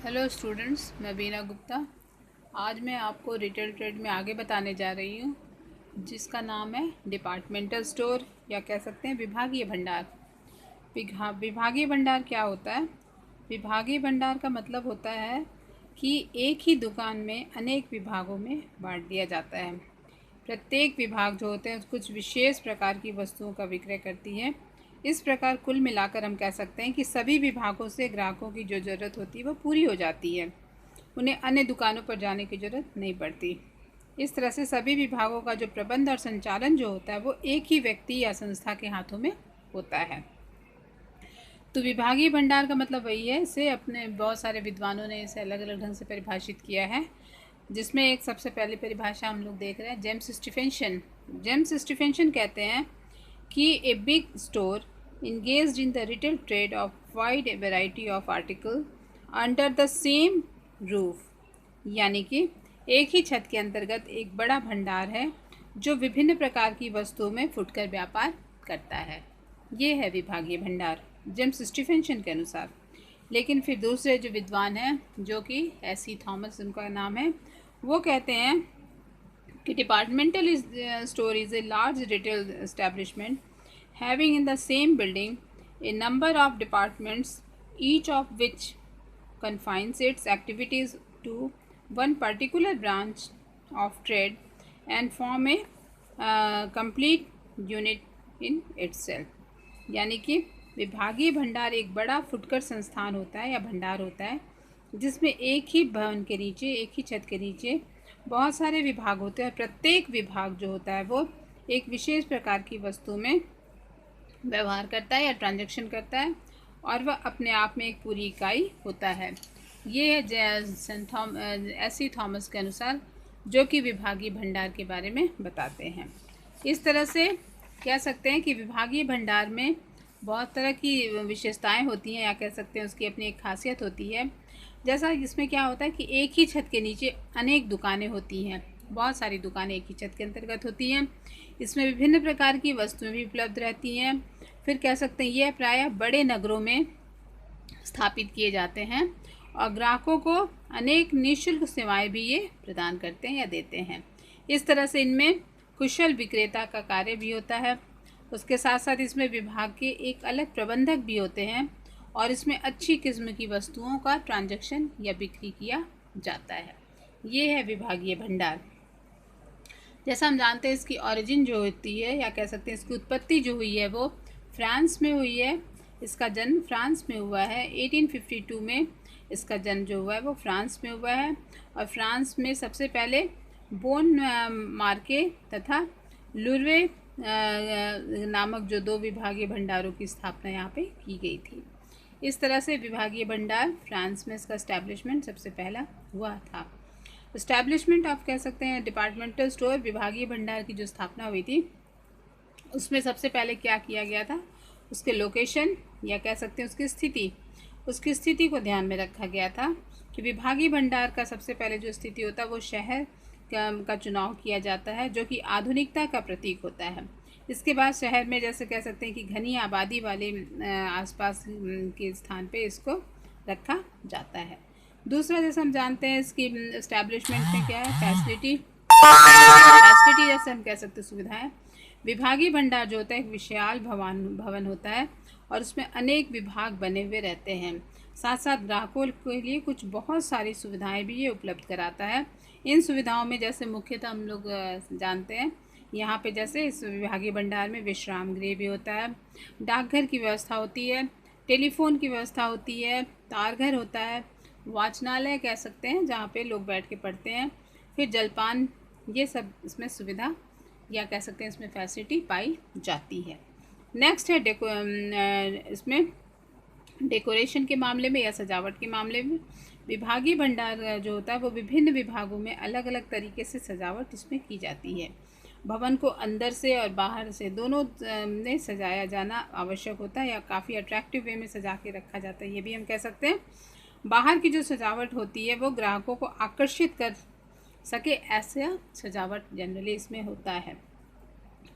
Hello students, मैं बीना गुप्ता। आज मैं आपको रिटेल ट्रेड में आगे बताने जा रही हूँ, जिसका नाम है डिपार्टमेंटल स्टोर या कह सकते हैं विभागीय भंडार। विभागीय भंडार क्या होता है? विभागीय भंडार का मतलब होता है कि एक ही दुकान में अनेक विभागों में बांट दिया जाता है। प्रत्येक विभाग जो होते हैं कुछ विशेष प्रकार की वस्तुओं का विक्रय करती है। इस प्रकार कुल मिलाकर हम कह सकते हैं कि सभी विभागों से ग्राहकों की जो ज़रूरत होती है वो पूरी हो जाती है। उन्हें अन्य दुकानों पर जाने की ज़रूरत नहीं पड़ती। इस तरह से सभी विभागों का जो प्रबंध और संचालन जो होता है वो एक ही व्यक्ति या संस्था के हाथों में होता है। तो विभागीय भंडार का मतलब वही है। इसे अपने बहुत सारे विद्वानों ने इसे अलग अलग ढंग से परिभाषित किया है, जिसमें एक सबसे पहली परिभाषा हम लोग देख रहे हैं जेम्स स्टीफेंसन। जेम्स स्टीफेंसन कहते हैं कि a big store engaged in the retail trade of wide variety of article under the same roof, यानी कि एक ही छत के अंतर्गत एक बड़ा भंडार है जो विभिन्न प्रकार की वस्तुओं में फुटकर व्यापार करता है। ये है विभागीय भंडार जेम्स स्टीफेंसन के अनुसार। लेकिन फिर दूसरे जो विद्वान हैं, जो कि एसी थॉमस उनका नाम है, वो कहते हैं कि departmental store is a large retail establishment having in the same building a number of departments, each of which confines its activities to one particular branch of trade and form a complete unit in itself। यानी कि विभागीय भंडार एक बड़ा फुटकर संस्थान होता है या भंडार होता है, जिसमें एक ही भवन के नीचे, एक ही छत के नीचे बहुत सारे विभाग होते हैं और प्रत्येक विभाग जो होता है वो एक विशेष प्रकार की वस्तु में व्यवहार करता है या ट्रांजैक्शन करता है, और वह अपने आप में एक पूरी इकाई होता है। ये है एसी थॉमस के अनुसार, जो कि विभागीय भंडार के बारे में बताते हैं। इस तरह से कह सकते हैं कि विभागीय भंडार में बहुत तरह की विशेषताएं होती हैं, या कह सकते हैं उसकी अपनी एक खासियत होती है। जैसा इसमें क्या होता है कि एक ही छत के नीचे अनेक दुकानें होती हैं, बहुत सारी दुकानें एक ही छत के अंतर्गत होती हैं। इसमें विभिन्न प्रकार की वस्तुएं भी उपलब्ध रहती हैं। फिर कह सकते हैं यह प्रायः बड़े नगरों में स्थापित किए जाते हैं और ग्राहकों को अनेक निःशुल्क सेवाएं भी ये प्रदान करते हैं या देते हैं। इस तरह से इनमें कुशल विक्रेता का कार्य भी होता है। उसके साथ साथ इसमें विभाग के एक अलग प्रबंधक भी होते हैं और इसमें अच्छी किस्म की वस्तुओं का ट्रांजैक्शन या बिक्री किया जाता है। ये है विभागीय भंडार। जैसा हम जानते हैं इसकी ओरिजिन जो होती है, या कह सकते हैं इसकी उत्पत्ति जो हुई है, वो फ्रांस में हुई है। इसका जन्म फ्रांस में हुआ है। 1852 में इसका जन्म जो हुआ है वो फ्रांस में हुआ है, और फ्रांस में सबसे पहले बोन मार्के तथा लुर्वे नामक जो दो विभागीय भंडारों की स्थापना यहाँ पे की गई थी। इस तरह से विभागीय भंडार फ्रांस में इसका इस्टेब्लिशमेंट सबसे पहला हुआ था। इस्टेब्लिशमेंट ऑफ कह सकते हैं डिपार्टमेंटल स्टोर, विभागीय भंडार की जो स्थापना हुई थी, उसमें सबसे पहले क्या किया गया था, उसके लोकेशन या कह सकते हैं उसकी स्थिति को ध्यान में रखा गया था कि विभागीय भंडार का सबसे पहले जो स्थिति होता है वो शहर का चुनाव किया जाता है, जो कि आधुनिकता का प्रतीक होता है। इसके बाद शहर में जैसे कह सकते हैं कि घनी आबादी वाले आसपास के स्थान पे इसको रखा जाता है। दूसरा, जैसे हम जानते हैं इसकी इस्टेब्लिशमेंट में क्या है, फैसिलिटी जैसे हम कह सकते हैं सुविधाएं। विभागीय भंडार जो होता है एक विशाल भवन होता है और उसमें अनेक विभाग बने हुए रहते हैं। साथ साथ ग्राहकों के लिए कुछ बहुत सारी सुविधाएं भी ये उपलब्ध कराता है। इन सुविधाओं में जैसे मुख्यतः हम लोग जानते हैं यहाँ पे, जैसे इस विभागीय भंडार में विश्राम गृह भी होता है, डाकघर की व्यवस्था होती है, टेलीफोन की व्यवस्था होती है, तारघर होता है, वाचनालय कह सकते हैं जहाँ पे लोग बैठ के पढ़ते हैं, फिर जलपान, ये सब इसमें सुविधा या कह सकते हैं इसमें फैसिलिटी पाई जाती है। नेक्स्ट है इसमें डेकोरेशन के मामले में या सजावट के मामले में विभागीय भंडार जो होता है वो विभिन्न विभागों में अलग अलग तरीके से सजावट इसमें की जाती है। भवन को अंदर से और बाहर से दोनों में सजाया जाना आवश्यक होता है, या काफ़ी अट्रैक्टिव वे में सजा के रखा जाता है, ये भी हम कह सकते हैं। बाहर की जो सजावट होती है वो ग्राहकों को आकर्षित कर सके, ऐसा सजावट जनरली इसमें होता है।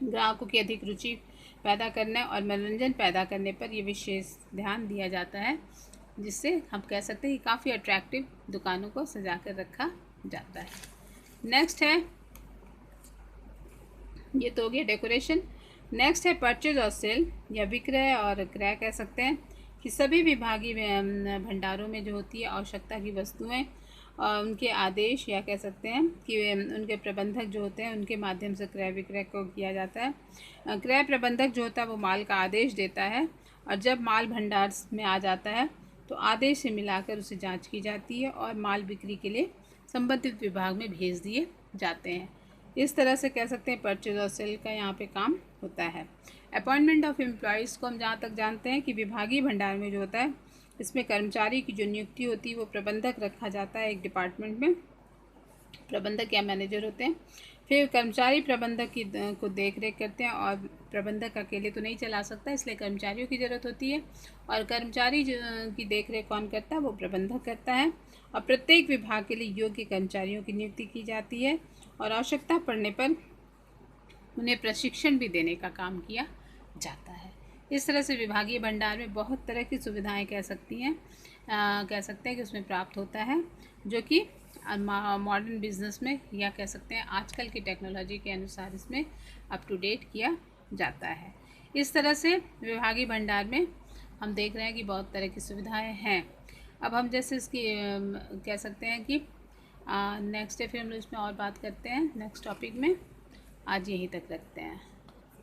ग्राहकों की अधिक रुचि पैदा करने और मनोरंजन पैदा करने पर यह विशेष ध्यान दिया जाता है। जिससे हम कह सकते हैं कि काफ़ी अट्रैक्टिव दुकानों को सजा कर रखा जाता है। नेक्स्ट है, ये तो हो गया डेकोरेशन। नेक्स्ट है परचेज और सेल, या विक्रय और क्रय कह सकते हैं, कि सभी विभागीय भंडारों में जो होती है आवश्यकता की वस्तुएं और उनके आदेश, या कह सकते हैं कि उनके प्रबंधक जो होते हैं उनके माध्यम से क्रय विक्रय को किया जाता है। क्रय प्रबंधक जो होता है वो माल का आदेश देता है, और जब माल भंडार में आ जाता है तो आदेश से मिलाकर उसे जांच की जाती है और माल बिक्री के लिए संबंधित विभाग में भेज दिए जाते हैं। इस तरह से कह सकते हैं परचेज और सेल का यहाँ पे काम होता है। अपॉइंटमेंट ऑफ एम्प्लॉयज़ को हम जहाँ तक जानते हैं कि विभागीय भंडार में जो होता है इसमें कर्मचारी की जो नियुक्ति होती है वो प्रबंधक रखा जाता है। एक डिपार्टमेंट में प्रबंधक या मैनेजर होते हैं। फिर कर्मचारी प्रबंधक की को देख रेख करते हैं, और प्रबंधक अकेले तो नहीं चला सकता, इसलिए कर्मचारियों की ज़रूरत होती है। और कर्मचारी की देख रेख कौन करता है, वो प्रबंधक करता है। और प्रत्येक विभाग के लिए योग्य कर्मचारियों की नियुक्ति की जाती है, और आवश्यकता पड़ने पर उन्हें प्रशिक्षण भी देने का काम किया जाता है। इस तरह से विभागीय भंडार में बहुत तरह की सुविधाएं कह सकते हैं कि उसमें प्राप्त होता है, जो कि मॉडर्न बिजनेस में, या कह सकते हैं आजकल की टेक्नोलॉजी के अनुसार इसमें अप टू डेट किया जाता है। इस तरह से विभागीय भंडार में हम देख रहे हैं कि बहुत तरह की सुविधाएं हैं। अब हम जैसे इसकी कह सकते हैं कि नेक्स्ट डे फिर हम लोग इसमें और बात करते हैं नेक्स्ट टॉपिक में। आज यहीं तक रखते हैं।